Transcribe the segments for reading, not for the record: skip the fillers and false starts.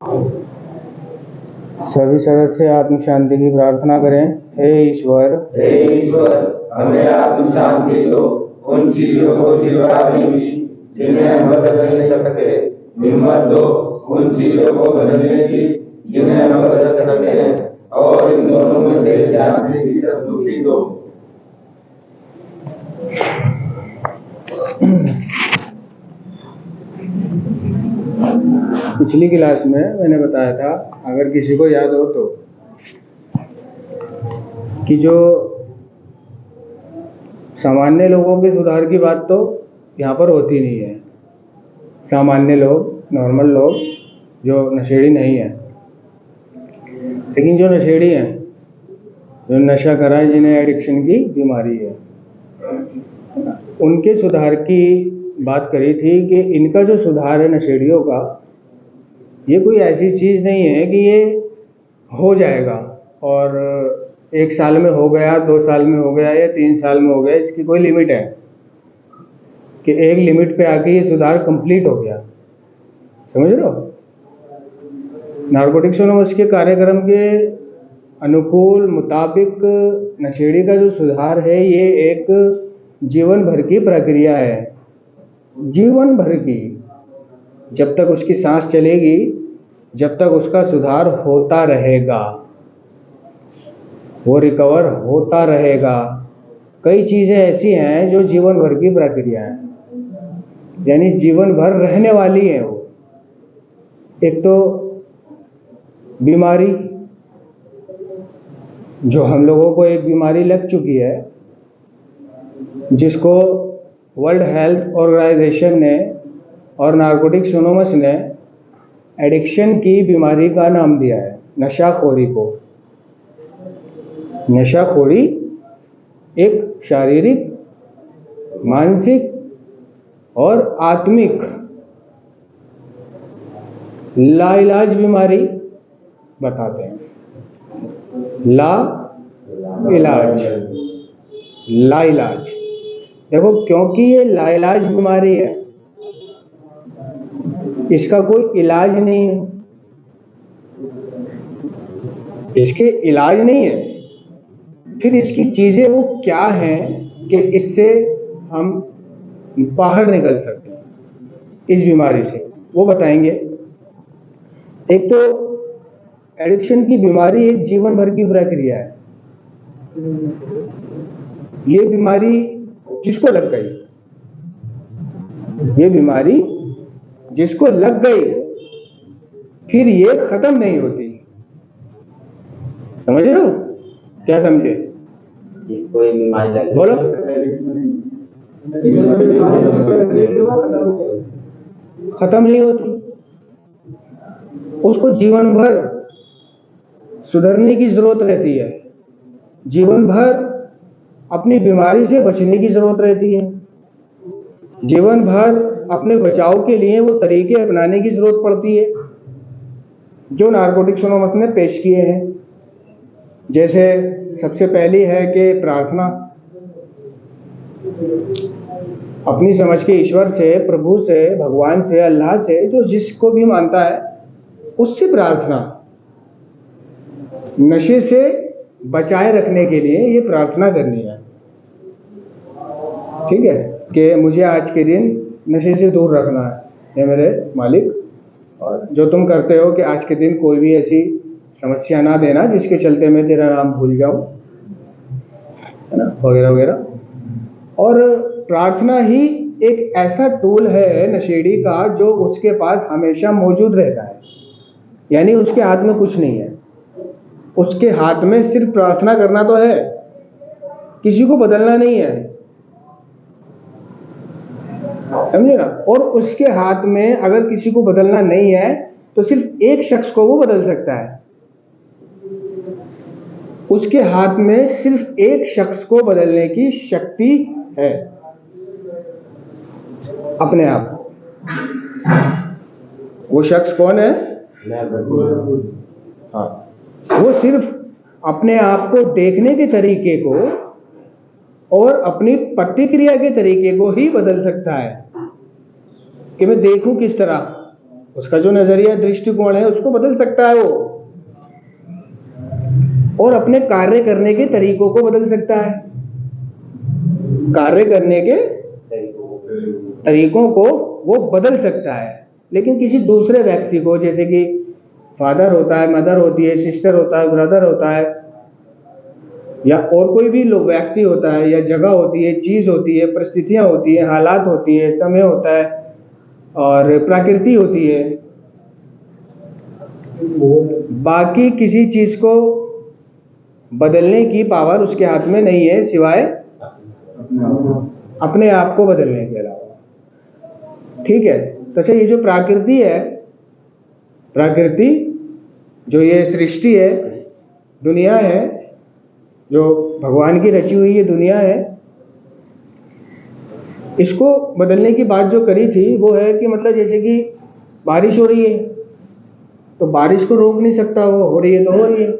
सभी सदस्य आत्म शांति की प्रार्थना करें। हे ईश्वर, हमें आत्म शांति दो, उन चीजों को जिलवाने की जिन्हें हम बदल नहीं सकते। हिम्मत दो उन चीजों को बदलने की जिन्हें हम बदल सकते हैं, और इन दोनों में मेल जाने की सद्बुद्धि दो। पिछली क्लास में मैंने बताया था, अगर किसी को याद हो तो, कि जो सामान्य लोगों के सुधार की बात तो यहाँ पर होती नहीं है। सामान्य लोग, नॉर्मल लोग जो नशेड़ी नहीं है, लेकिन जो नशेड़ी हैं, जो नशा कराए, जिन्हें एडिक्शन की बीमारी है, उनके सुधार की बात करी थी कि इनका जो सुधार है नशेड़ियों का, ये कोई ऐसी चीज़ नहीं है कि ये हो जाएगा और 1 साल में हो गया, 2 साल में हो गया या 3 साल में हो गया। इसकी कोई लिमिट है कि एक लिमिट पे आके ये सुधार कंप्लीट हो गया। समझ रहे हो? नारकोटिक्स एनोनिमस के कार्यक्रम के अनुकूल मुताबिक नशेड़ी का जो सुधार है, ये एक जीवन भर की प्रक्रिया है। जीवन भर की, जब तक उसकी सांस चलेगी, जब तक उसका सुधार होता रहेगा, वो रिकवर होता रहेगा। कई चीज़ें ऐसी हैं जो जीवन भर की प्रक्रिया है, यानी जीवन भर रहने वाली है वो। एक तो बीमारी, जो हम लोगों को एक बीमारी लग चुकी है, जिसको वर्ल्ड हेल्थ ऑर्गेनाइजेशन ने और नारकोटिक्स एनोनिमस ने एडिक्शन की बीमारी का नाम दिया है, नशाखोरी को। नशाखोरी एक शारीरिक, मानसिक और आत्मिक लाइलाज बीमारी बताते हैं। लाइलाज। देखो, क्योंकि ये लाइलाज बीमारी है, इसका कोई इलाज नहीं है, इसके इलाज नहीं है, फिर इसकी चीजें वो क्या हैं कि इससे हम बाहर निकल सकते हैं इस बीमारी से, वो बताएंगे। एक तो एडिक्शन की बीमारी एक जीवन भर की प्रक्रिया है। ये बीमारी जिसको लग गई, ये बीमारी जिसको लग गई, फिर ये खत्म नहीं होती। समझ रहे हो? क्या समझे? बोलो। खत्म नहीं होती, उसको जीवन भर सुधरने की जरूरत रहती है, जीवन भर अपनी बीमारी से बचने की जरूरत रहती है, जीवन भर अपने बचाव के लिए वो तरीके अपनाने की जरूरत पड़ती है जो नारकोटिक्स एनोनिमस ने पेश किए हैं। जैसे सबसे पहली है कि प्रार्थना, अपनी समझ के ईश्वर से, प्रभु से, भगवान से, अल्लाह से, जो जिसको भी मानता है उससे प्रार्थना। नशे से बचाए रखने के लिए ये प्रार्थना करनी है, ठीक है, कि मुझे आज के दिन नशे से दूर रखना है, ये मेरे मालिक, और जो तुम करते हो कि आज के दिन कोई भी ऐसी समस्या ना देना जिसके चलते मैं तेरा नाम भूल जाऊं, है ना, वगैरह वगैरह। और प्रार्थना ही एक ऐसा टूल है नशेड़ी का जो उसके पास हमेशा मौजूद रहता है, यानी उसके हाथ में कुछ नहीं है, उसके हाथ में सिर्फ प्रार्थना करना तो है, किसी को बदलना नहीं है, समझे ना। और उसके हाथ में अगर किसी को बदलना नहीं है तो सिर्फ एक शख्स को वो बदल सकता है, उसके हाथ में सिर्फ एक शख्स को बदलने की शक्ति है अपने आप। वो शख्स कौन है? हाँ, वो सिर्फ अपने आप को देखने के तरीके को और अपनी प्रतिक्रिया के तरीके को ही बदल सकता है कि मैं देखूं किस तरह, उसका जो नजरिया दृष्टिकोण है उसको बदल सकता है वो, और अपने कार्य करने के तरीकों को बदल सकता है, कार्य करने के तरीकों को वो बदल सकता है। लेकिन किसी दूसरे व्यक्ति को, जैसे कि फादर होता है, मदर होती है, सिस्टर होता है, ब्रदर होता है, या और कोई भी लोग व्यक्ति होता है, या जगह होती है, चीज होती है, परिस्थितियां होती है, हालात होती है, समय होता है, और प्रकृति होती है, बाकी किसी चीज को बदलने की पावर उसके हाथ में नहीं है सिवाय अपने आप को बदलने के अलावा। ठीक है, तो अच्छा, ये जो प्रकृति है, प्रकृति जो ये सृष्टि है, दुनिया है, जो भगवान की रची हुई ये दुनिया है, इसको बदलने की बात जो करी थी वो है कि मतलब जैसे कि बारिश हो रही है तो बारिश को रोक नहीं सकता, वो हो रही है तो हो रही है,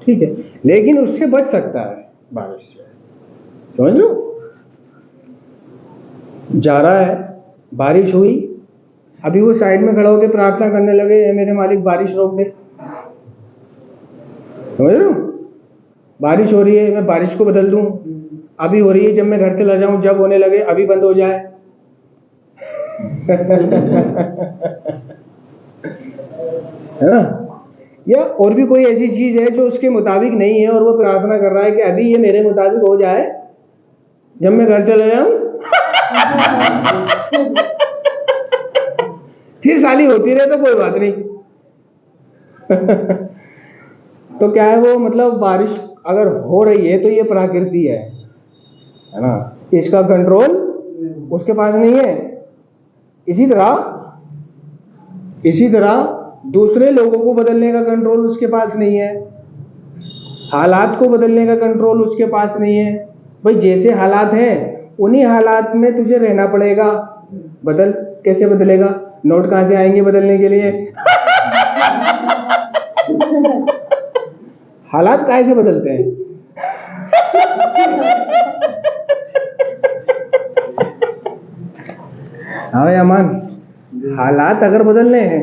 ठीक है, लेकिन उससे बच सकता है बारिश से। समझ लो, जा रहा है, बारिश हुई, अभी वो साइड में खड़ा होकर प्रार्थना करने लगे, मेरे मालिक बारिश रोक दे। समझ लो, बारिश हो रही है, मैं बारिश को बदल दूं, अभी हो रही है, जब मैं घर चला जाऊं, जब होने लगे अभी बंद हो जाए। है ना? या और भी कोई ऐसी चीज है जो उसके मुताबिक नहीं है और वो प्रार्थना कर रहा है कि अभी ये मेरे मुताबिक हो जाए, जब मैं घर चला जाऊं। फिर साली होती रहे तो कोई बात नहीं। तो क्या है वो, मतलब बारिश अगर हो रही है तो ये प्रकृति है ना, इसका कंट्रोल उसके पास नहीं है। इसी तरह दूसरे लोगों को बदलने का कंट्रोल उसके पास नहीं है, हालात को बदलने का कंट्रोल उसके पास नहीं है। भाई जैसे हालात हैं उन्हीं हालात में तुझे रहना पड़ेगा। बदल कैसे बदलेगा? नोट कहां से आएंगे बदलने के लिए? हालात काहे से बदलते हैं? हाँ अमान, हालात अगर बदलने हैं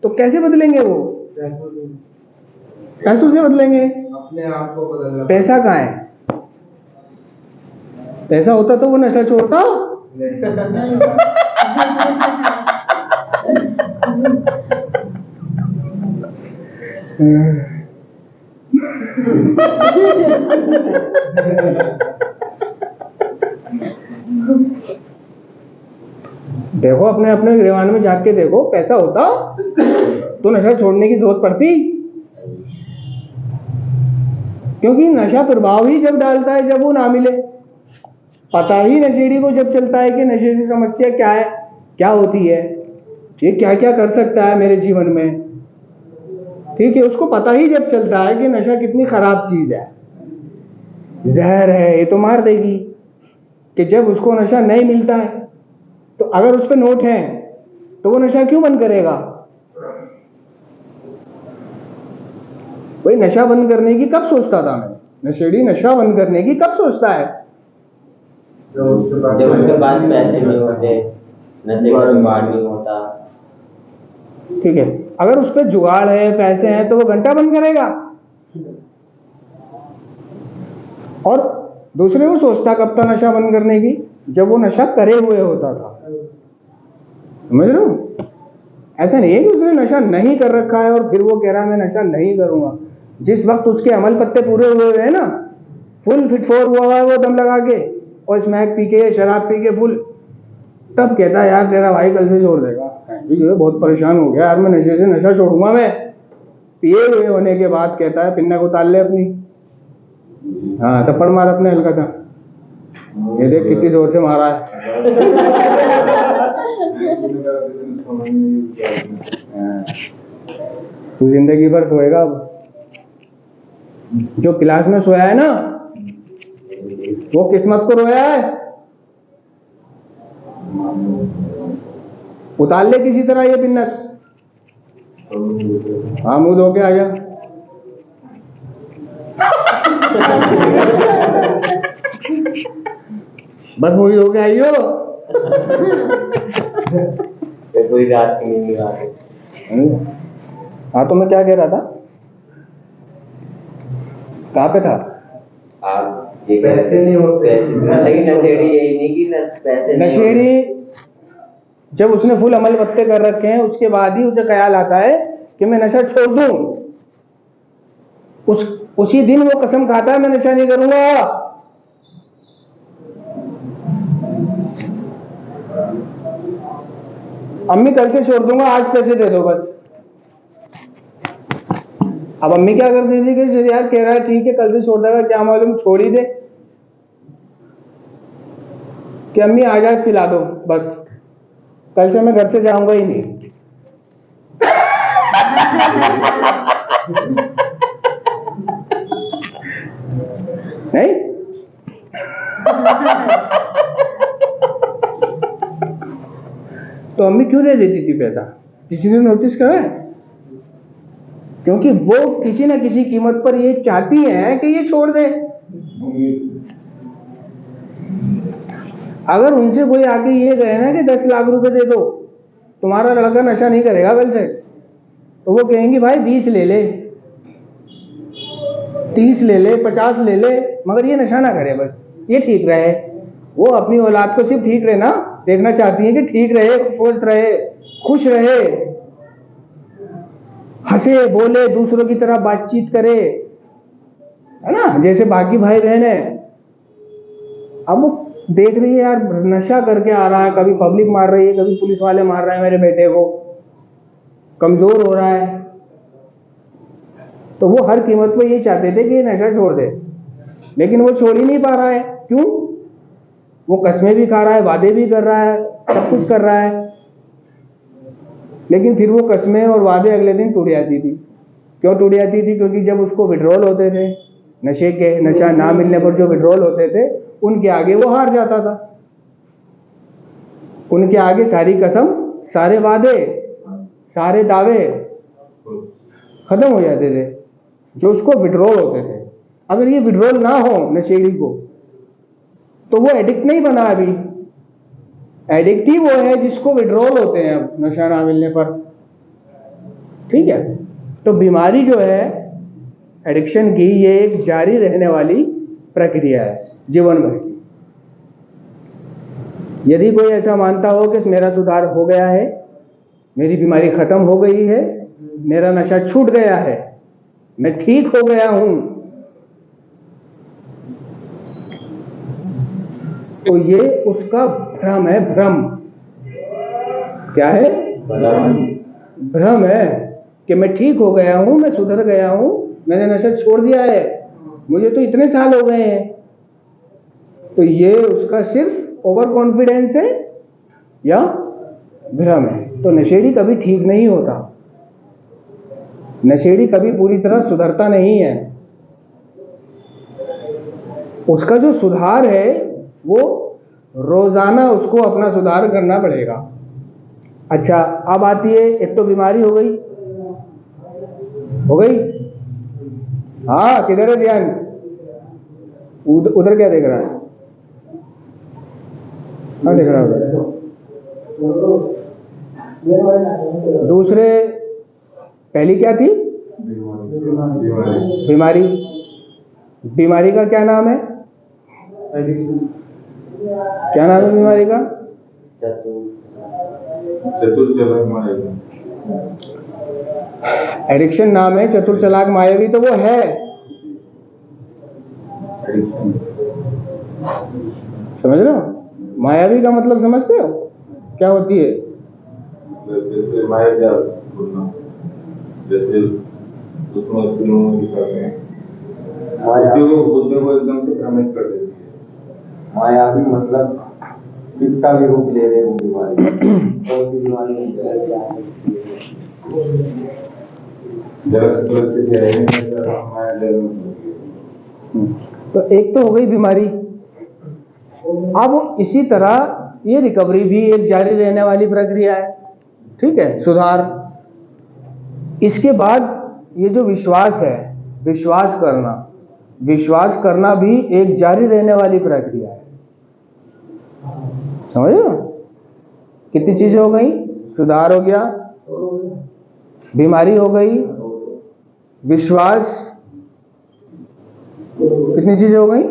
तो कैसे बदलेंगे? वो पैसों से बदलेंगे, अपने आप को बदलना। पैसा कहाँ है? पैसा होता तो वो नशा छोड़ता। देखो अपने अपने गिरवान में जाके देखो, पैसा होता तो नशा छोड़ने की जरूरत पड़ती, क्योंकि नशा प्रभाव ही जब डालता है जब वो ना मिले। पता ही नशेड़ी को जब चलता है कि नशे से समस्या क्या है, क्या होती है, ये क्या क्या कर सकता है मेरे जीवन में, ठीक है, उसको पता ही जब चलता है कि नशा कितनी खराब चीज है, जहर है, ये तो मार देगी, कि जब उसको नशा नहीं मिलता है तो अगर उस पर नोट है तो वो नशा क्यों बंद करेगा? भाई नशा बंद करने की कब सोचता था मैं? नशेड़ी नशा बंद करने की कब सोचता है? जब उसके पास पैसे नहीं होते, नशे का जुगाड़ नहीं होता। ठीक है, अगर उस पर जुगाड़ है, पैसे हैं, तो वो घंटा बंद करेगा। और दूसरे को सोचता कब था नशा बंद करने की? जब वो नशा करे हुए होता था। समझ रहे हो? ऐसा नहीं है कि उसने नशा नहीं कर रखा है और फिर वो कह रहा मैं नशा नहीं करूंगा। जिस वक्त उसके अमल पत्ते पूरे हुए हैं ना, फुल फिट फोर हुआ है वो दम लगा के और स्मैक पी के, शराब पी के फुल, तब कहता है यार तेरा भाई कल से छोड़ देगा, जो है बहुत परेशान हो गया यार, मैं नशे से नशा छोड़ूंगा मैं। पिए हुए होने के बाद कहता है पिन्ना को ताल ले अपनी, हाँ थप्पड़ मार अपने हल्का था, ये देख कितनी जोर से मारा है। तू जिंदगी भर सोएगा। अब जो क्लास में सोया है ना वो किस्मत को रोया है। उतार ले किसी तरह ये पिन्नत, हाँ मुंह धो के आ जा। बस मुंह धो के आइयो। कोई रात की नहीं बात है। हाँ, तो मैं क्या कह रहा था, कहाँ पे था? आप ये पैसे नहीं होते, लेकिन नशेड़ी यही नहीं कि पैसे नहीं होते। नशेड़ी जब उसने फुल अमल पत्ते कर रखे हैं, उसके बाद ही उसे ख्याल आता है कि मैं नशा छोड़ दूं। उसी दिन वो कसम खाता है, मैं नशा नहीं करूंगा। अम्मी कल से छोड़ दूंगा, आज पैसे दे दो बस। अब अम्मी क्या कर दी थी कि यार कह रहा है ठीक है कल से छोड़ देगा, क्या मालूम छोड़ ही दे, कि अम्मी आज आज पिला दो बस, कल से मैं घर से जाऊंगा ही नहीं। नहीं तो अम्मी क्यों दे देती थी पैसा? किसी ने नोटिस करा है? क्योंकि वो किसी न किसी कीमत पर ये चाहती है कि ये छोड़ दे। अगर उनसे कोई आके ये कहे ना कि 10 लाख रुपए दे दो, तुम्हारा लड़का नशा नहीं करेगा कल से, तो वो कहेंगी भाई 20 ले ले, 30 ले ले, 50 ले ले, मगर ये नशा ना करे, बस ये ठीक रहे। वो अपनी औलाद को सिर्फ ठीक रहना देखना चाहती है कि ठीक रहे, स्वस्थ रहे, खुश रहे, हंसे बोले, दूसरों की तरह बातचीत करे, है ना, जैसे बाकी भाई बहन है। अब वो देख रही है यार नशा करके आ रहा है, कभी पब्लिक मार रही है, कभी पुलिस वाले मार रहे हैं मेरे बेटे को, कमजोर हो रहा है, तो वो हर कीमत पे ये चाहते थे कि ये नशा छोड़ दे, लेकिन वो छोड़ ही नहीं पा रहा है। क्यों? वो कस्में भी खा रहा है, वादे भी कर रहा है, सब कुछ कर रहा है, लेकिन फिर वो कस्में और वादे अगले दिन टूट जाती थी। क्यों टूट जाती थी? क्योंकि जब उसको विड्रॉल होते थे नशे के, नशा ना मिलने पर जो विड्रॉल होते थे, उनके आगे वो हार जाता था। उनके आगे सारी कसम, सारे वादे, सारे दावे खत्म हो जाते थे जो उसको विड्रॉल होते थे। अगर ये विड्रॉल ना हो नशेड़ी को, तो वो एडिक्ट नहीं बना। अभी एडिक्ट ही वो है जिसको विड्रॉल होते हैं अब नशा ना मिलने पर। ठीक है, तो बीमारी जो है एडिक्शन की, ये एक जारी रहने वाली प्रक्रिया है जीवन भर की। यदि कोई ऐसा मानता हो कि मेरा सुधार हो गया है, मेरी बीमारी खत्म हो गई है, मेरा नशा छूट गया है, मैं ठीक हो गया हूं, तो ये उसका भ्रम है। भ्रम क्या है? भ्रम है कि मैं ठीक हो गया हूं, मैं सुधर गया हूं, मैंने नशा छोड़ दिया है, मुझे तो इतने साल हो गए हैं। तो ये उसका सिर्फ ओवर कॉन्फिडेंस है या भ्रम है। तो नशेड़ी कभी ठीक नहीं होता, नशेड़ी कभी पूरी तरह सुधरता नहीं है। उसका जो सुधार है वो रोजाना उसको अपना सुधार करना पड़ेगा। अच्छा, अब आती है, एक तो बीमारी हो गई, हाँ, किधर है ध्यान? उधर क्या देख रहा है? हाँ, देख रहा है। दूसरे, पहली क्या थी? बीमारी। बीमारी का क्या नाम है? क्या नाम है बीमारी का? एडिक्शन नाम है। चतुर चालाक मायावी तो वो है, समझ रहे हो? मायावी का मतलब समझते हो क्या होती है? जैसे माया जाल बोलना, जैसे उसमें फिल्मों में दिखाते हैं, बुद्धियों को एकदम से भ्रमित कर देती है। मायावी मतलब किसका भी रूप ले रहे हैं बीमारी, कौन सी बीमारी है? परिस्थिति है माया जाल में। तो एक तो हो गई बीमारी। अब इसी तरह ये रिकवरी भी एक जारी रहने वाली प्रक्रिया है। ठीक है, सुधार। इसके बाद ये जो विश्वास है, विश्वास करना भी एक जारी रहने वाली प्रक्रिया है। समझ रहे हो? कितनी चीजें हो गई? सुधार हो गया, बीमारी हो गई, विश्वास, कितनी चीजें हो गई?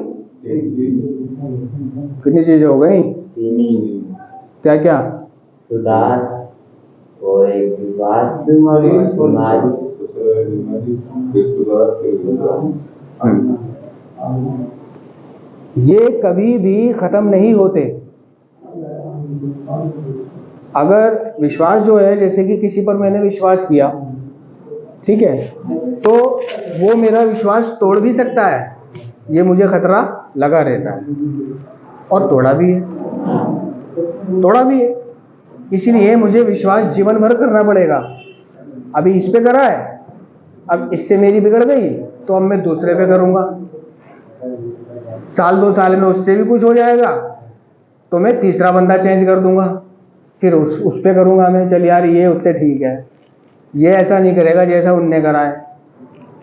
कितनी चीजें हो गई? क्या क्या? सुधार और एक विश्वास, बीमारी। ये कभी भी खत्म नहीं होते। अगर विश्वास जो है, जैसे कि किसी पर मैंने विश्वास किया, ठीक है, तो वो मेरा विश्वास तोड़ भी सकता है, ये मुझे खतरा लगा रहता है, और तोड़ा भी है। इसीलिए मुझे विश्वास जीवन भर करना पड़ेगा। अभी इस पे करा है, अब इससे मेरी बिगड़ गई तो अब मैं दूसरे पे करूंगा, साल 2 साल में उससे भी कुछ हो जाएगा तो मैं तीसरा बंदा चेंज कर दूंगा, फिर उस पे करूंगा मैं, चल यार ये उससे ठीक है, ये ऐसा नहीं करेगा जैसा उनने करा है,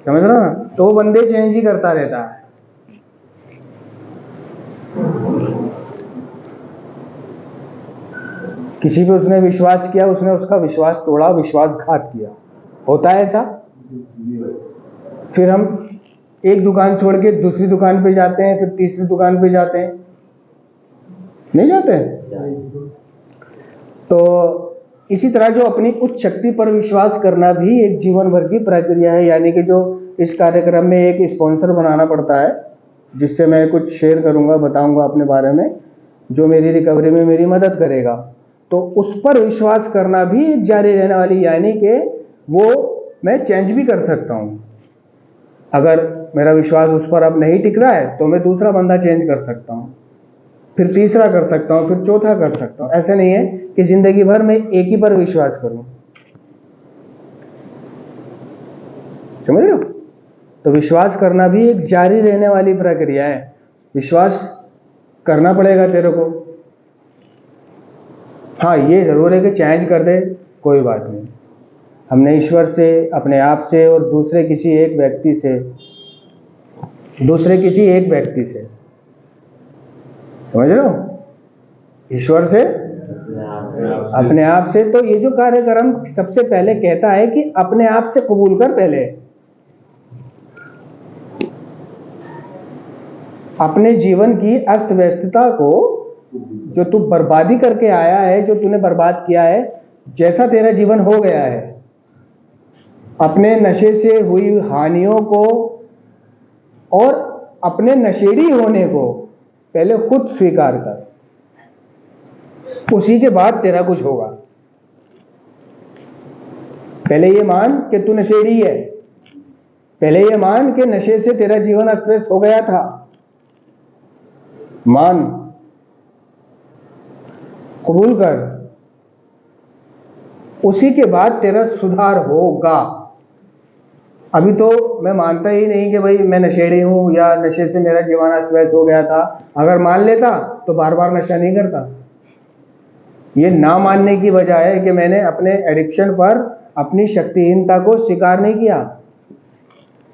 समझ रहा ना? तो वो बंदे चेंज ही करता रहता है। किसी पे उसने विश्वास किया, उसने उसका विश्वास तोड़ा, विश्वासघात किया, होता है ऐसा। फिर हम एक दुकान छोड़ के दूसरी दुकान पे जाते हैं, फिर तीसरी दुकान पे जाते हैं, नहीं जाते हैं? तो इसी तरह जो अपनी उच्च शक्ति पर विश्वास करना भी एक जीवन भर की प्रक्रिया है। यानी कि जो इस कार्यक्रम में एक स्पॉन्सर बनाना पड़ता है, जिससे मैं कुछ शेयर करूंगा, बताऊंगा अपने बारे में, जो मेरी रिकवरी में मेरी मदद करेगा, तो उस पर विश्वास करना भी एक जारी रहने वाली, यानी कि वो मैं चेंज भी कर सकता हूं। अगर मेरा विश्वास उस पर अब नहीं टिक रहा है तो मैं दूसरा बंदा चेंज कर सकता हूं, फिर तीसरा कर सकता हूं, फिर चौथा कर सकता हूं। ऐसे नहीं है कि जिंदगी भर मैं एक ही पर विश्वास करूं, समझ रहे हो? तो विश्वास करना भी एक जारी रहने वाली प्रक्रिया है। विश्वास करना पड़ेगा तेरे को। हाँ, ये जरूर है कि चेंज कर दे, कोई बात नहीं। हमने ईश्वर से, अपने आप से और दूसरे किसी एक व्यक्ति से, समझ रहे हो? ईश्वर से, अपने आप से। तो ये जो कार्यक्रम सबसे पहले कहता है कि अपने आप से कबूल कर, पहले अपने जीवन की अस्त व्यस्तता को, जो तू बर्बादी करके आया है, जो तूने बर्बाद किया है, जैसा तेरा जीवन हो गया है, अपने नशे से हुई हानियों को और अपने नशेड़ी होने को पहले खुद स्वीकार कर, उसी के बाद तेरा कुछ होगा। पहले ये मान कि तू नशेड़ी है, पहले ये मान कि नशे से तेरा जीवन अस्त व्यस्त हो गया था, मान, कबूल कर, उसी के बाद तेरा सुधार होगा। अभी तो मैं मानता ही नहीं कि भाई मैं नशेड़ी हूं या नशे से मेरा जीवन अस्त व्यस्त हो गया था। अगर मान लेता तो बार बार नशा नहीं करता। ये ना मानने की वजह है कि मैंने अपने एडिक्शन पर अपनी शक्तिहीनता को स्वीकार नहीं किया,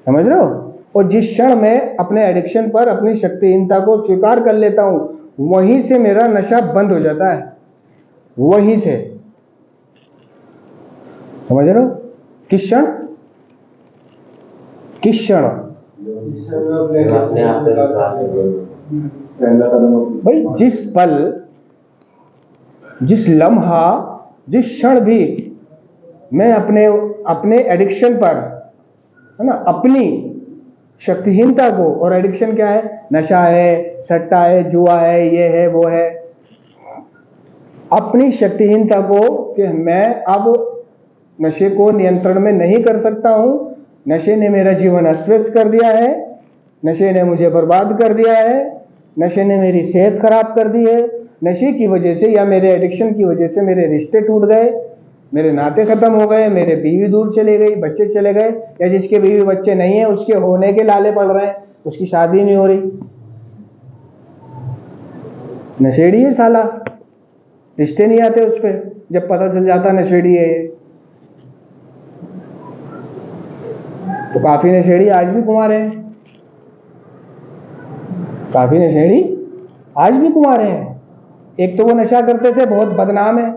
समझ रहे हो? और जिस क्षण मैं अपने एडिक्शन पर अपनी शक्तिहीनता को स्वीकार कर लेता हूं, वहीं से मेरा नशा बंद हो जाता है, वहीं से, समझ रहे हो? किस क्षण भाई, जिस पल, जिस लम्हा, जिस क्षण भी मैं अपने एडिक्शन पर, है ना, अपनी शक्तिहीनता को, और एडिक्शन क्या है? नशा है, सट्टा है, जुआ है, ये है, वो है, अपनी शक्तिहीनता को कि मैं अब नशे को नियंत्रण में नहीं कर सकता हूं, नशे ने मेरा जीवन अस्त व्यस्त कर दिया है, नशे ने मुझे बर्बाद कर दिया है, नशे ने मेरी सेहत खराब कर दी है, नशे की वजह से या मेरे एडिक्शन की वजह से मेरे रिश्ते टूट गए, मेरे नाते खत्म हो गए, मेरे बीवी दूर चले गई, बच्चे चले गए, या जिसके बीवी बच्चे नहीं है उसके होने के लाले पड़ रहे हैं, उसकी शादी नहीं हो रही, नशेड़ी है साला, रिश्ते नहीं आते उस पर, जब पता चल जाता नशेड़ी है ये। तो काफी नशेड़ी आज भी कुंवारे हैं, काफी नशेड़ी आज भी कुंवारे हैं। एक तो वो नशा करते थे, बहुत बदनाम है,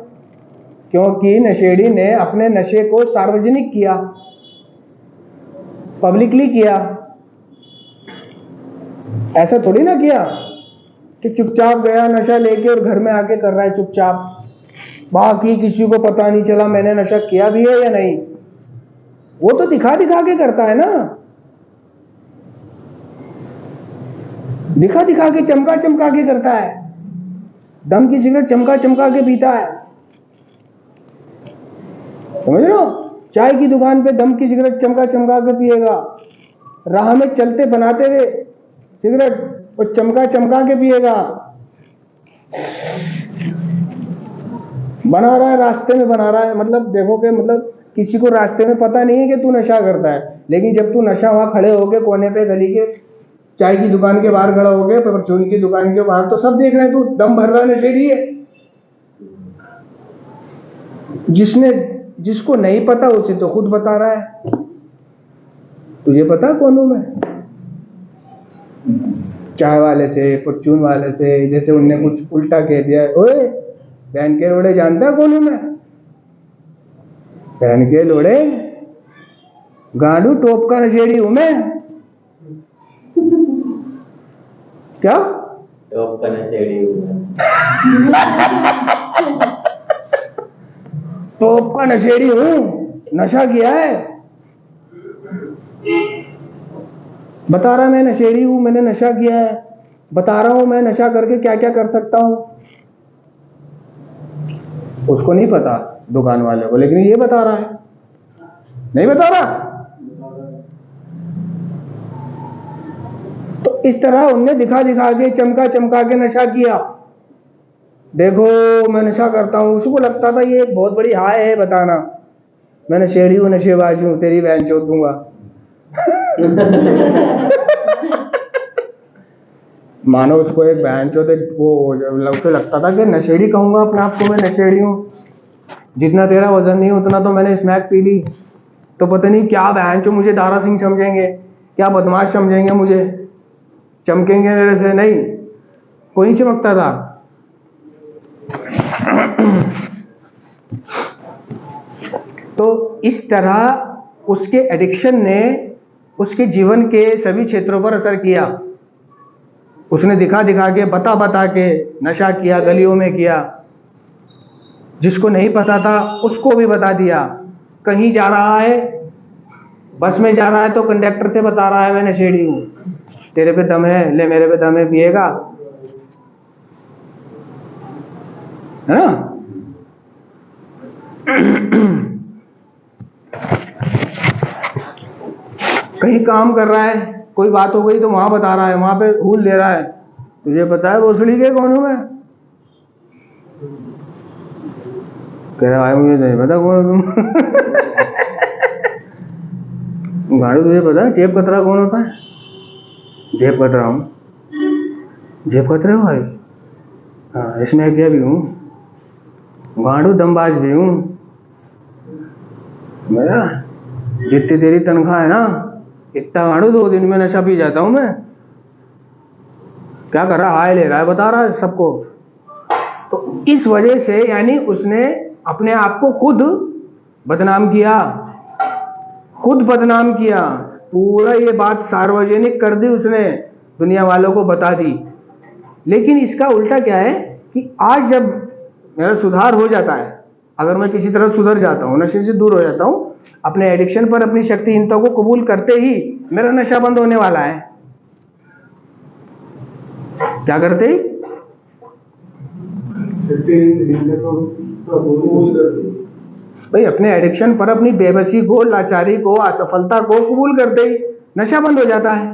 क्योंकि नशेड़ी ने अपने नशे को सार्वजनिक किया, पब्लिकली किया। ऐसा थोड़ी ना किया कि चुपचाप गया नशा लेके और घर में आके कर रहा है चुपचाप, बाकी किसी को पता नहीं चला मैंने नशा किया भी है या नहीं। वो तो दिखा दिखा के करता है ना, दिखा दिखा के, चमका चमका के करता है। दम की सिगरेट चमका चमका के पीता है, समझ रहे हो? चाय की दुकान पे दम की सिगरेट चमका चमका के पिएगा, राह में चलते बनाते हुए सिगरेट और चमका चमका के पिएगा। बना रहा है, रास्ते में बना रहा है, मतलब देखो कि मतलब किसी को रास्ते में पता नहीं है कि तू नशा करता है, लेकिन जब तू नशा वहां खड़े होके कोने पे गली के चाय की दुकान के बाहर खड़ा हो गया, परचून की दुकान के बाहर, तो सब देख रहे हैं तू दम भर रहा है, नशेड़ी है। जिसको नहीं पता उसे तो खुद बता रहा है। तुझे पता कौन हूं मैं? चाय वाले से, परचून वाले से, जैसे उनने कुछ उल्टा कह दिया, ओए बहन के लोड़े जानता कौन हूं मैं? बहन के लोड़े, गांडू टोप का नशेड़ी हूं मैं। क्या टॉप का नशेड़ी हूं? टॉप का नशेड़ी हूं, नशा किया है, बता रहा मैं नशेड़ी हूं, मैंने नशा किया है, बता रहा हूं मैं नशा करके क्या क्या कर सकता हूं। उसको नहीं पता दुकान वाले को, लेकिन ये बता रहा है, नहीं बता रहा। तो इस तरह उनने दिखा दिखा के, चमका चमका के नशा किया। देखो मैं नशा करता हूं, उसको लगता था ये एक बहुत बड़ी हाय है बताना, मैं नशेड़ी हूं, नशेबाज हूं, तेरी बहन चोद दूंगा। मानो उसको एक बहन चोद, वो उसे लगता था कि नशेड़ी कहूंगा अपने आप को, मैं नशेड़ी हूं, जितना तेरा वजन नहीं उतना तो मैंने स्मैक पी ली, तो पता नहीं क्या बहन चो मुझे दारा सिंह समझेंगे, क्या बदमाश समझेंगे, मुझे चमकेंगे मेरे से। नहीं, कोई नहीं चमकता था। तो इस तरह उसके एडिक्शन ने उसके जीवन के सभी क्षेत्रों पर असर किया। उसने दिखा दिखा के, बता बता के नशा किया, गलियों में किया, जिसको नहीं पता था उसको भी बता दिया। कहीं जा रहा है, बस में जा रहा है, तो कंडक्टर से बता रहा है मैं नशेड़ी हूं, तेरे पे दम है, ले मेरे पे दम है, पिएगा, है ना? कहीं काम कर रहा है, कोई बात हो गई तो वहां बता रहा है, वहां पे भूल दे रहा है, तुझे पता है भोसड़ी के कौन हूं मैं? कह रहा है मुझे नहीं पता कौन तुम। गाड़ी, तुझे पता है जेब कतरा कौन होता है? जेब कतरा हूं, जेब कतरे हो भाई? हाँ, इसमें क्या भी हूं, गाड़ू दमबाज भी हूं। मेरा जितनी तेरी तनख्वाह है ना, इतना गाड़ू 2 दिन में नशा पी जाता हूं मैं। क्या कर रहा है? हाय ले रहा है, बता रहा है सबको। तो इस वजह से यानी उसने अपने आप को खुद बदनाम किया, खुद बदनाम किया, पूरा ये बात सार्वजनिक कर दी उसने, दुनिया वालों को बता दी। लेकिन इसका उल्टा क्या है कि आज जब मेरा सुधार हो जाता है, अगर मैं किसी तरह सुधर जाता हूँ, नशे से दूर हो जाता हूँ, अपने एडिक्शन पर अपनी शक्तिहीनता को कबूल करते ही मेरा नशा बंद होने वाला है। क्या करते ही? भाई अपने एडिक्शन पर, अपनी बेबसी को, लाचारी को, असफलता को कबूल करते ही नशा बंद हो जाता है।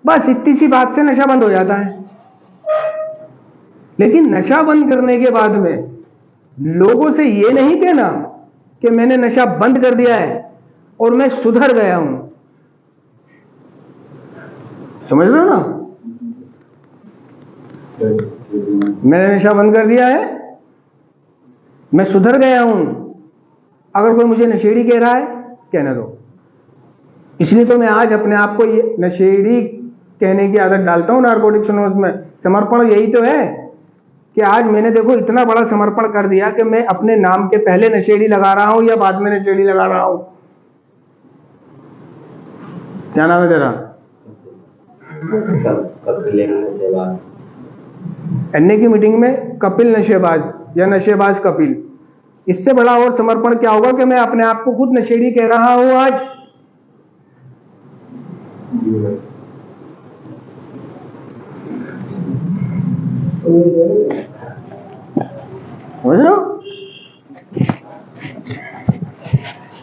बस इतनी सी बात से नशा बंद हो जाता है। लेकिन नशा बंद करने के बाद में लोगों से ये नहीं कहना कि मैंने नशा बंद कर दिया है और मैं सुधर गया हूं। समझ रहे हो ना? मैंने नशा बंद कर दिया है, मैं सुधर गया हूं। अगर कोई मुझे नशेड़ी कह रहा है, कहने दो। इसलिए तो मैं आज अपने आप को ये नशेड़ी कहने की आदत डालता हूं नारकोटिक्स एनोनिमस में। समर्पण यही तो है कि आज मैंने देखो इतना बड़ा समर्पण कर दिया कि मैं अपने नाम के पहले नशेड़ी लगा रहा हूं या बाद में नशेड़ी लगा रहा हूं। क्या नाम है तेरा? एनए की मीटिंग में कपिल नशेबाज या नशेबाज कपिल, इससे बड़ा और समर्पण क्या होगा कि मैं अपने आप को खुद नशेड़ी कह रहा हूं आज।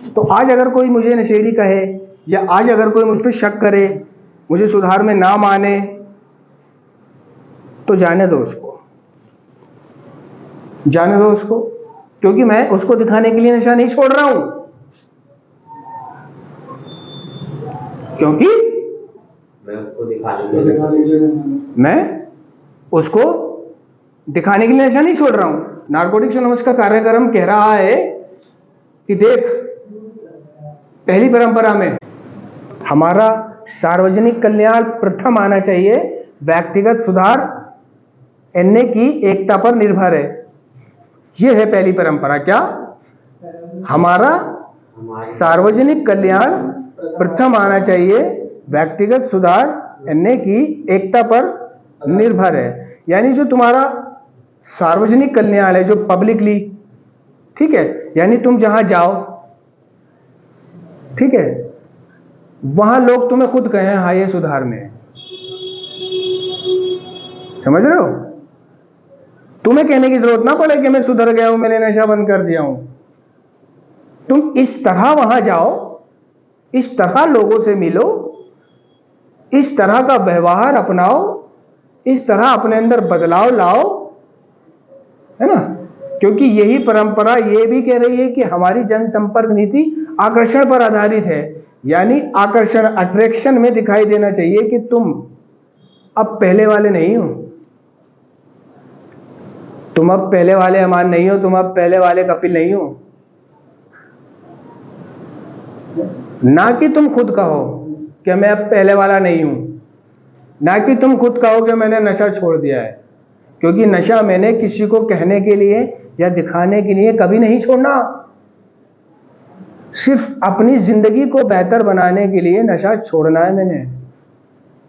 तो आज अगर कोई मुझे नशेड़ी कहे या आज अगर कोई मुझ पर शक करे, मुझे सुधार में ना माने, तो जाने दो उसको, जाने दो उसको, क्योंकि मैं उसको दिखाने के लिए नशा नहीं छोड़ रहा हूं, क्योंकि मैं उसको दिखाने के लिए नशा नहीं छोड़ रहा हूं। नारकोटिक्स एनोनिमस का कार्यक्रम कह रहा है कि देख, पहली परंपरा में हमारा सार्वजनिक कल्याण प्रथम आना चाहिए, व्यक्तिगत सुधार एनए की एकता पर निर्भर है। यह है पहली परंपरा। क्या? हमारा सार्वजनिक कल्याण प्रथम आना चाहिए, व्यक्तिगत सुधार एनए की एकता पर निर्भर है। यानी जो तुम्हारा सार्वजनिक कल्याण है, जो पब्लिकली, ठीक है, यानी तुम जहां जाओ, ठीक है, वहां लोग तुम्हें खुद कहें हाँ ये सुधार में है। समझ रहे हो? तुम्हें कहने की जरूरत ना पड़े कि मैं सुधर गया हूं, मैंने नशा बंद कर दिया हूं। तुम इस तरह वहां जाओ, इस तरह लोगों से मिलो, इस तरह का व्यवहार अपनाओ, इस तरह अपने अंदर बदलाव लाओ, है ना? क्योंकि यही परंपरा ये भी कह रही है कि हमारी जनसंपर्क नीति आकर्षण पर आधारित है। यानी आकर्षण, अट्रैक्शन में दिखाई देना चाहिए कि तुम अब पहले वाले नहीं हो, तुम अब पहले वाले अमान नहीं हो, तुम अब पहले वाले कपिल नहीं हो। ना कि तुम खुद कहो कि मैं अब पहले वाला नहीं हूं, ना कि तुम खुद कहो कि मैंने नशा छोड़ दिया है, क्योंकि नशा मैंने किसी को कहने के लिए या दिखाने के लिए कभी नहीं छोड़ना। सिर्फ अपनी जिंदगी को बेहतर बनाने के लिए नशा छोड़ना है मैंने,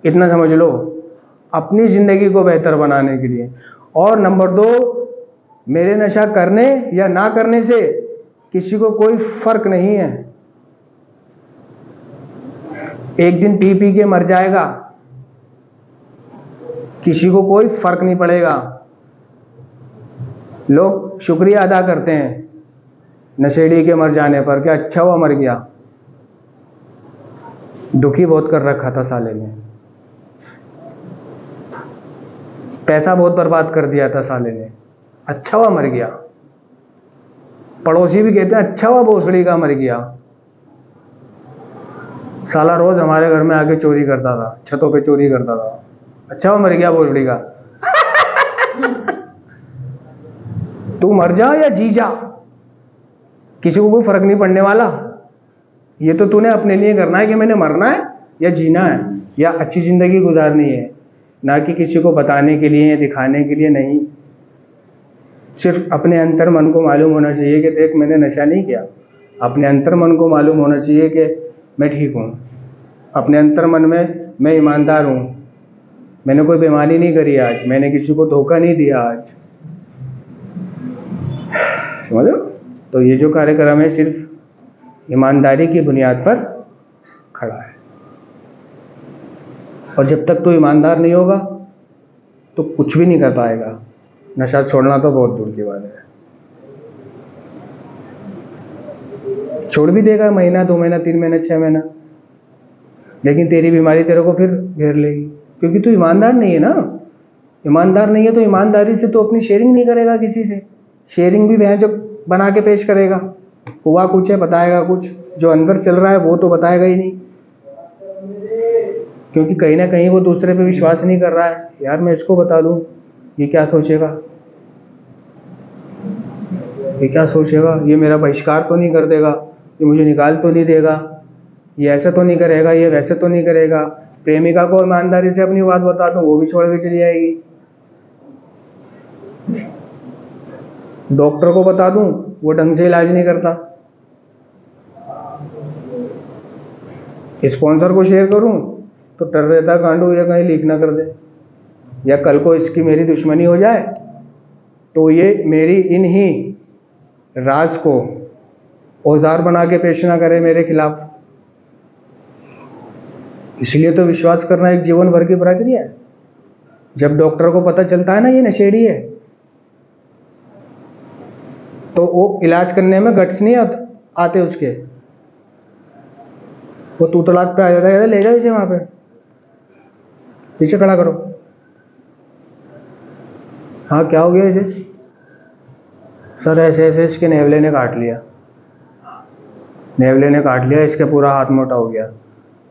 इतना समझ लो, अपनी जिंदगी को बेहतर बनाने के लिए। और नंबर 2, मेरे नशा करने या ना करने से किसी को कोई फर्क नहीं है। एक दिन पी पी के मर जाएगा, किसी को कोई फर्क नहीं पड़ेगा। लोग शुक्रिया अदा करते हैं नशेड़ी के मर जाने पर, क्या अच्छा हुआ मर गया, दुखी बहुत कर रखा था साले ने, पैसा बहुत बर्बाद कर दिया था साले ने, अच्छा हुआ मर गया। पड़ोसी भी कहते हैं अच्छा हुआ भोसड़ी का मर गया, साला रोज हमारे घर में आके चोरी करता था, छतों पे चोरी करता था, अच्छा हुआ मर गया भोसड़ी का। तू मर जा या जी जा, किसी को कोई फर्क नहीं पड़ने वाला। ये तो तूने अपने लिए करना है कि मैंने मरना है या जीना है या अच्छी जिंदगी गुजारनी है, ना कि किसी को बताने के लिए या दिखाने के लिए नहीं। सिर्फ अपने अंतर मन को मालूम होना चाहिए कि देख मैंने नशा नहीं किया, अपने अंतर मन को मालूम होना चाहिए कि मैं ठीक हूँ, अपने अंतर मन में मैं ईमानदार हूँ, मैंने कोई बेईमानी नहीं करी आज, मैंने किसी को धोखा नहीं दिया आज। समझो? तो ये जो कार्यक्रम है सिर्फ ईमानदारी की बुनियाद पर खड़ा है, और जब तक तो ईमानदार नहीं होगा तो कुछ भी नहीं कर पाएगा। नशा छोड़ना तो बहुत दूर की बात है, छोड़ भी देगा महीना, 2 महीना, 3 महीना, 6 महीना, लेकिन तेरी बीमारी तेरे को फिर घेर लेगी, क्योंकि तू ईमानदार नहीं है ना। ईमानदार नहीं है तो ईमानदारी से तो अपनी शेयरिंग नहीं करेगा किसी से। शेयरिंग भी वह जो बना के पेश करेगा, हुआ कुछ है बताएगा कुछ, जो अंदर चल रहा है वो तो बताएगा ही नहीं, क्योंकि कहीं ना कहीं वो दूसरे पे विश्वास नहीं कर रहा है। यार मैं इसको बता दूं, ये क्या सोचेगा, ये क्या सोचेगा, ये मेरा बहिष्कार तो नहीं कर देगा, ये मुझे निकाल तो नहीं देगा, ये ऐसा तो नहीं करेगा, ये वैसे तो नहीं करेगा। प्रेमिका को ईमानदारी से अपनी बात बता दूं, वो भी छोड़ के चली जाएगी। डॉक्टर को बता दूं, वो ढंग से इलाज नहीं करता। स्पॉन्सर को शेयर करूं तो डर रहता गांडू या कहीं लीक ना कर दे, या कल को इसकी मेरी दुश्मनी हो जाए तो ये मेरी इन ही राज को औजार बना के पेश ना करे मेरे खिलाफ। इसलिए तो विश्वास करना एक जीवन भर की प्रक्रिया है। जब डॉक्टर को पता चलता है ना ये नशेड़ी है, तो वो इलाज करने में गट्स नहीं आते उसके, वो तू तड़ाक पे आ जाता है, ले जाओ इसे वहां पे, पीछे खड़ा करो। हाँ क्या हो गया इसे? सर ऐसे ऐसे इसके नेवले ने काट लिया, नेवले ने काट लिया, इसका पूरा हाथ मोटा हो गया।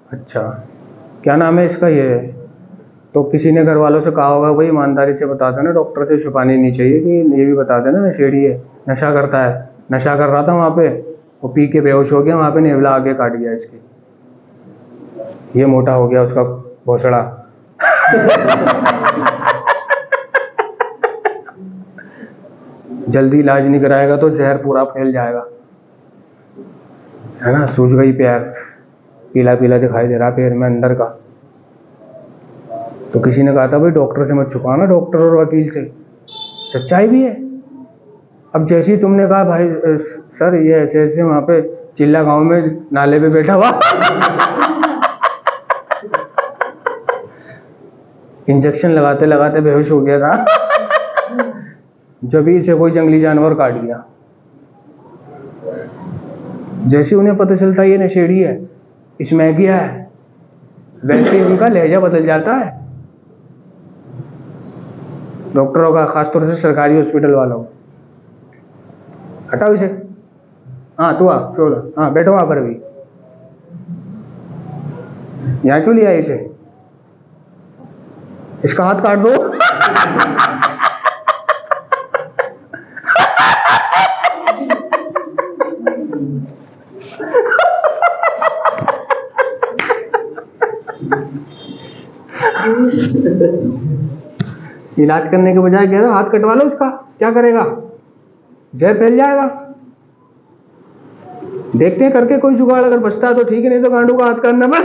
अच्छा क्या नाम है इसका? ये तो किसी ने घर वालों से कहा होगा भाई ईमानदारी से बता देना, डॉक्टर से छुपानी नहीं चाहिए कि ये भी बता देना नशेड़ी है, नशा करता है। नशा कर रहा था वहाँ पे, वो पी के बेहोश हो गया, वहाँ पे नेवला आगे काट गया इसकी, ये मोटा हो गया उसका भोसड़ा। जल्दी इलाज नहीं कराएगा तो जहर पूरा फैल जाएगा, है ना। सूज गई पैर, पीला पीला दिखाई दे रहा पैर में अंदर का। तो किसी ने कहा था भाई डॉक्टर से मत छुपाना, डॉक्टर और वकील से। सच्चाई भी है। अब जैसे ही तुमने कहा भाई सर ये ऐसे ऐसे वहां पे चिल्ला गांव में नाले पे बैठा हुआ इंजेक्शन लगाते लगाते बेहोश हो गया था जब ही इसे कोई जंगली जानवर काट गया। जैसे उन्हें पता चलता ये नशेड़ी है, इसमें गया है, वैसे ही उनका लहजा बदल जाता है डॉक्टरों का, खासतौर से सरकारी हॉस्पिटल वालों। हटाओ इसे। हाँ तू आ, छोड़। हाँ बैठो वहां पर अभी। यहाँ क्यों लिया इसे? इसका हाथ काट दो। इलाज करने के बजाय कह रहा हाथ कटवा लो इसका, क्या करेगा? जहर फैल जाएगा। देखते हैं करके कोई जुगाड़, अगर बचता है तो ठीक है, नहीं तो गांडू का हाथ करना पड़।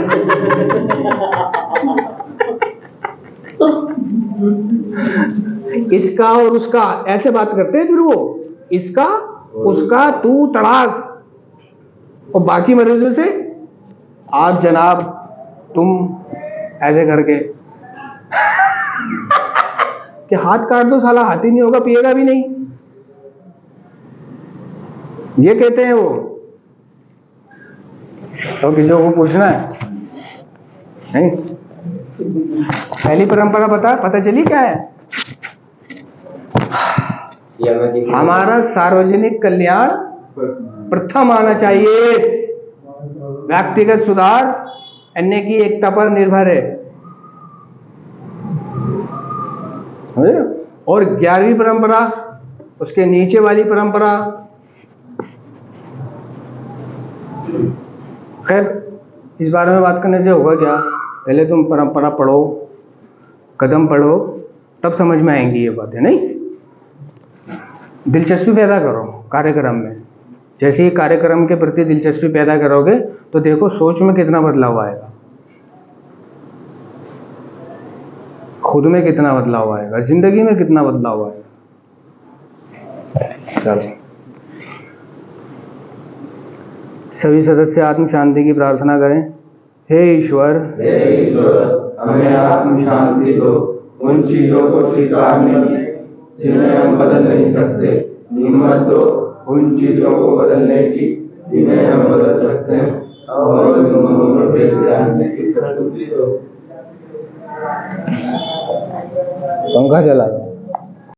इसका और उसका ऐसे बात करते हैं फिर वो, इसका उसका तू तड़ाक, और बाकी मरीजों से आप जनाब तुम, ऐसे करके कि हाथ काट दो साला, हाथ ही नहीं होगा, पिएगा भी नहीं, ये कहते हैं वो। तो किसी को पूछना है नहीं? पहली परंपरा पता चली क्या है? हमारा सार्वजनिक कल्याण प्रथम आना चाहिए, व्यक्तिगत सुधार अन्य की एकता पर निर्भर है। और 11वीं परंपरा, उसके नीचे वाली परंपरा, खैर इस बारे में बात करने से होगा क्या, पहले तुम परंपरा पढ़ो, कदम पढ़ो, तब समझ में आएंगी ये बातें। नहीं, दिलचस्पी पैदा करो कार्यक्रम में। जैसे ही कार्यक्रम के प्रति दिलचस्पी पैदा करोगे तो देखो सोच में कितना बदलाव आएगा, खुद में कितना बदलाव आएगा, जिंदगी में कितना बदलाव आएगा। चलो सभी सदस्य आत्म शांति की प्रार्थना करें। हे ईश्वर, हमें आत्म शांति दो, उन चीजों को स्वीकारने की जिन्हें हम बदल नहीं सकते, हिम्मत दो उन चीजों को बदलने की जिन्हें हम बदल सकते हैं, और दोनों में भेद जानने की सद्बुद्धि दो। पंखा चला दो।